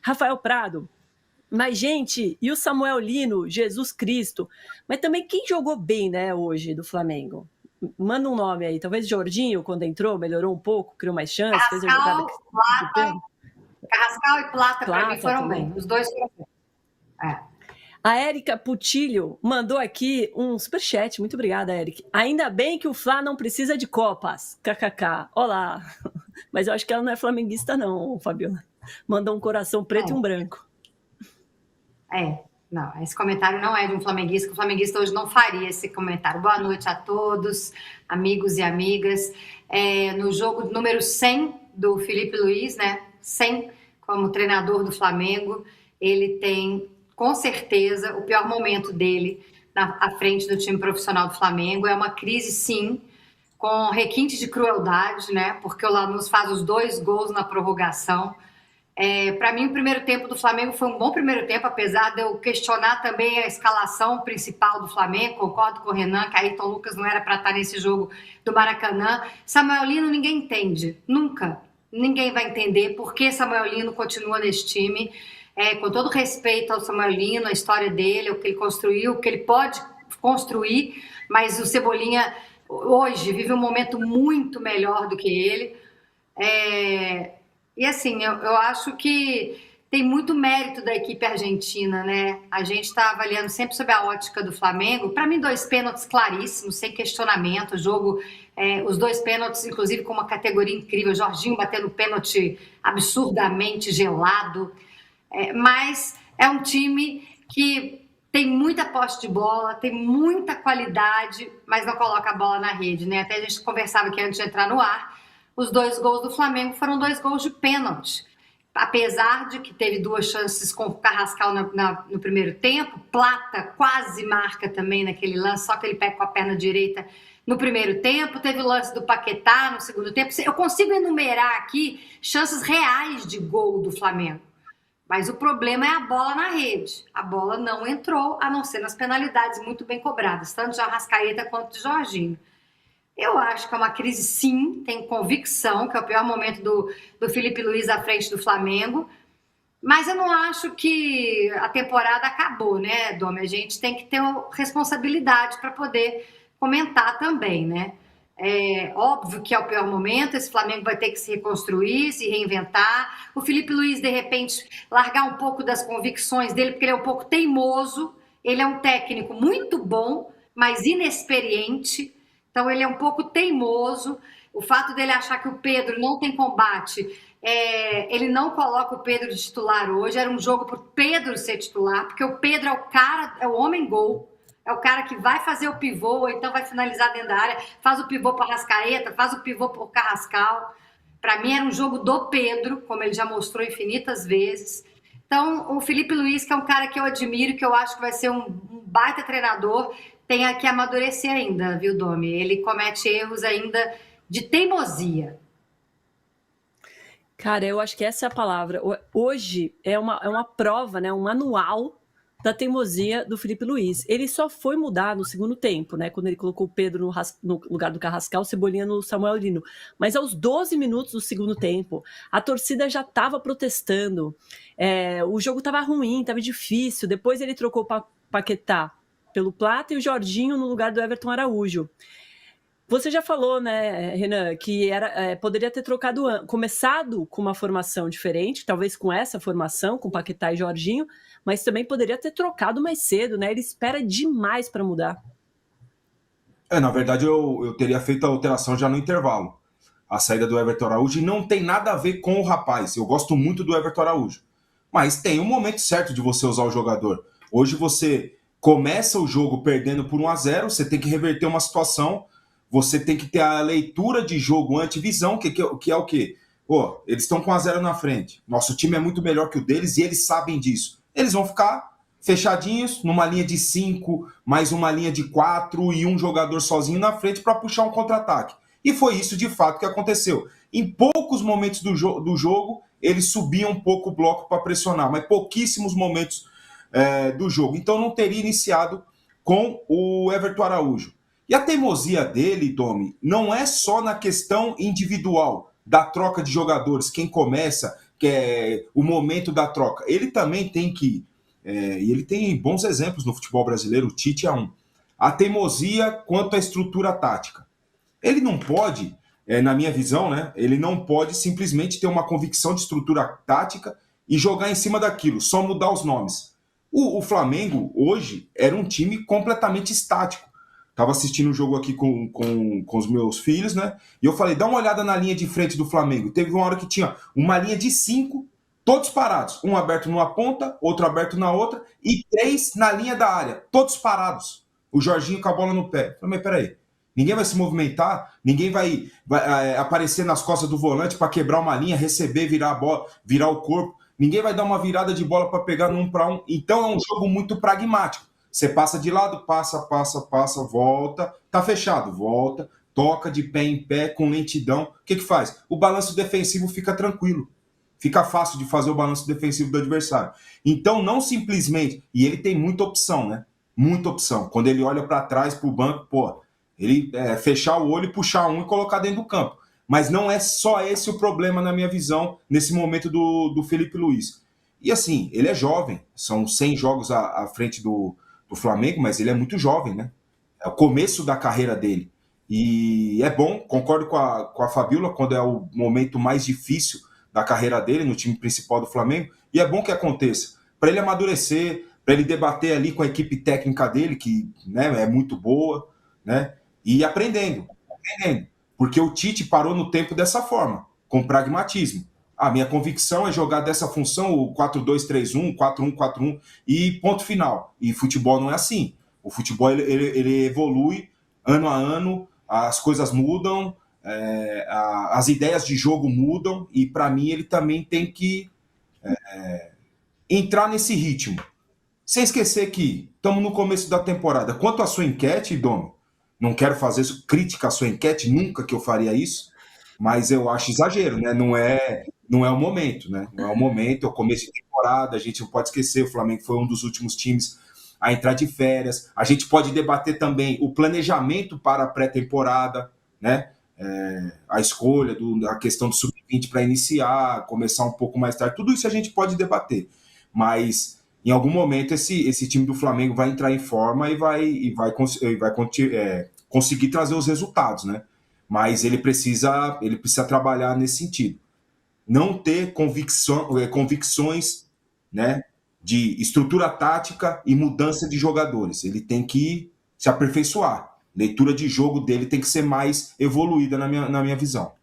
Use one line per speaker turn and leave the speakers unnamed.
Rafael Prado. Mas, gente, e o Samuel Lino, Jesus Cristo? Mas também quem jogou bem, né, hoje do Flamengo? Manda um nome aí. Talvez Jorginho, quando entrou, melhorou um pouco, criou mais chance, fez a jogada do pênalti.
Carrascal e Plata, para mim, foram também bem. Os dois foram bem.
A Érica Putilho mandou aqui um superchat. Muito obrigada, Érica. Ainda bem que o Fla não precisa de Copas. KKK. Olá. Mas eu acho que ela não é flamenguista, não, Fabiola. Mandou um coração preto e um branco.
Não, esse comentário não é de um flamenguista, que o flamenguista hoje não faria esse comentário. Boa noite a todos, amigos e amigas. No jogo número 100 do Felipe Luiz, né? 100 como treinador do Flamengo, ele tem, com certeza, o pior momento dele à frente do time profissional do Flamengo. É uma crise, sim, com requinte de crueldade, né? Porque o Lanús faz os 2 gols na prorrogação. Para mim, o primeiro tempo do Flamengo foi um bom primeiro tempo, apesar de eu questionar também a escalação principal do Flamengo. Concordo com o Renan, que Ayrton Lucas não era para estar nesse jogo do Maracanã. Samuel Lino ninguém entende, nunca. Ninguém vai entender por que Samuel Lino continua nesse time. Com todo respeito ao Samuel Lino, a história dele, o que ele construiu, o que ele pode construir, mas o Cebolinha hoje vive um momento muito melhor do que ele. E assim, eu acho que tem muito mérito da equipe argentina, né? A gente está avaliando sempre sob a ótica do Flamengo. Para mim, 2 pênaltis claríssimos, sem questionamento. O jogo, os 2 pênaltis, inclusive com uma categoria incrível. Jorginho batendo pênalti absurdamente gelado. Mas é um time que tem muita posse de bola, tem muita qualidade, mas não coloca a bola na rede, né? Até a gente conversava aqui antes de entrar no ar. Os 2 gols do Flamengo foram 2 gols de pênalti. Apesar de que teve 2 chances com o Carrascal no primeiro tempo, Plata quase marca também naquele lance, só que ele pega com a perna direita no primeiro tempo. Teve o lance do Paquetá no segundo tempo. Eu consigo enumerar aqui chances reais de gol do Flamengo. Mas o problema é a bola na rede. A bola não entrou, a não ser nas penalidades muito bem cobradas, tanto de Arrascaeta quanto de Jorginho. Eu acho que é uma crise, sim, tenho convicção que é o pior momento do Felipe Luiz à frente do Flamengo, mas eu não acho que a temporada acabou, né, Domi? A gente tem que ter responsabilidade para poder comentar também, né? Óbvio que é o pior momento, esse Flamengo vai ter que se reconstruir, se reinventar. O Felipe Luiz, de repente, largar um pouco das convicções dele, porque ele é um pouco teimoso, ele é um técnico muito bom, mas inexperiente. Então, ele é um pouco teimoso. O fato dele achar que o Pedro não tem combate, ele não coloca o Pedro de titular hoje. Era um jogo para o Pedro ser titular, porque o Pedro é o cara, é o homem-gol. É o cara que vai fazer o pivô, ou então vai finalizar dentro da área, faz o pivô para Arrascaeta, faz o pivô para o Carrascal. Para mim, era um jogo do Pedro, como ele já mostrou infinitas vezes. Então, o Felipe Luiz, que é um cara que eu admiro, que eu acho que vai ser um baita treinador, tem que amadurecer ainda, viu, Domi? Ele comete erros ainda de teimosia.
Cara, eu acho que essa é a palavra. Hoje é uma prova, né? Um manual da teimosia do Felipe Luiz. Ele só foi mudar no segundo tempo, né? Quando ele colocou o Pedro no lugar do Carrascal, o Cebolinha no Samuel Lino. Mas aos 12 minutos do segundo tempo, a torcida já estava protestando. O jogo estava ruim, estava difícil. Depois ele trocou o Paquetá pelo Plata e o Jorginho no lugar do Everton Araújo. Você já falou, né, Renan, que poderia ter começado com uma formação diferente, talvez com essa formação, com Paquetá e Jorginho, mas também poderia ter trocado mais cedo, né? Ele espera demais para mudar.
Na verdade, eu teria feito a alteração já no intervalo. A saída do Everton Araújo, e não tem nada a ver com o rapaz. Eu gosto muito do Everton Araújo. Mas tem um momento certo de você usar o jogador. Hoje você começa o jogo perdendo por 1-0, você tem que reverter uma situação, você tem que ter a leitura de jogo antivisão, que é o quê? Eles estão com 1-0 na frente, nosso time é muito melhor que o deles e eles sabem disso. Eles vão ficar fechadinhos, numa linha de 5, mais uma linha de 4 e um jogador sozinho na frente para puxar um contra-ataque. E foi isso de fato que aconteceu. Em poucos momentos do jogo, eles subiam um pouco o bloco para pressionar, mas pouquíssimos momentos do jogo. Então não teria iniciado com o Everton Araújo. E a teimosia dele, Domi, não é só na questão individual da troca de jogadores, quem começa, que é o momento da troca. Ele também tem que, e ele tem bons exemplos no futebol brasileiro, o Tite é um, a teimosia quanto à estrutura tática. Ele não pode, na minha visão, né, ele não pode simplesmente ter uma convicção de estrutura tática e jogar em cima daquilo, só mudar os nomes. O Flamengo, hoje, era um time completamente estático. Estava assistindo o jogo aqui com os meus filhos, né? E eu falei, dá uma olhada na linha de frente do Flamengo. Teve uma hora que tinha uma linha de 5, todos parados. Um aberto numa ponta, outro aberto na outra, e 3 na linha da área, todos parados. O Jorginho com a bola no pé. Eu falei, mas peraí, ninguém vai se movimentar, ninguém vai aparecer nas costas do volante para quebrar uma linha, receber, virar a bola, virar o corpo. Ninguém vai dar uma virada de bola para pegar no 1 para 1. Então é um jogo muito pragmático. Você passa de lado, passa, volta, tá fechado, volta, toca de pé em pé, com lentidão. O que faz? O balanço defensivo fica tranquilo. Fica fácil de fazer o balanço defensivo do adversário. Então, não simplesmente... E ele tem muita opção, né? Muita opção. Quando ele olha para trás, pro banco, pô, ele fechar o olho, puxar um e colocar dentro do campo. Mas não é só esse o problema, na minha visão, nesse momento do Felipe Luiz. E assim, ele é jovem. São 100 jogos à frente do Flamengo, mas ele é muito jovem, né? É o começo da carreira dele. E é bom, concordo com a Fabíola, quando é o momento mais difícil da carreira dele, no time principal do Flamengo, e é bom que aconteça, para ele amadurecer, para ele debater ali com a equipe técnica dele, que, né, é muito boa, né? E aprendendo. Porque o Tite parou no tempo dessa forma, com pragmatismo. A minha convicção é jogar dessa função o 4-2-3-1, 4-1-4-1 e ponto final. E futebol não é assim. O futebol ele evolui ano a ano, as coisas mudam, as ideias de jogo mudam e para mim ele também tem que entrar nesse ritmo. Sem esquecer que estamos no começo da temporada. Quanto à sua enquete, Dom, não quero fazer crítica à sua enquete, nunca que eu faria isso, mas eu acho exagero, né? Não é o momento, né? Não é o momento, é o começo de temporada, a gente não pode esquecer, o Flamengo foi um dos últimos times a entrar de férias. A gente pode debater também o planejamento para a pré-temporada, né? A escolha, a questão do sub-20 para iniciar, começar um pouco mais tarde, tudo isso a gente pode debater, mas em algum momento esse time do Flamengo vai entrar em forma e vai conseguir trazer os resultados, né? Mas ele precisa trabalhar nesse sentido. Não ter convicções, né, de estrutura tática e mudança de jogadores. Ele tem que se aperfeiçoar. Leitura de jogo dele tem que ser mais evoluída na minha visão.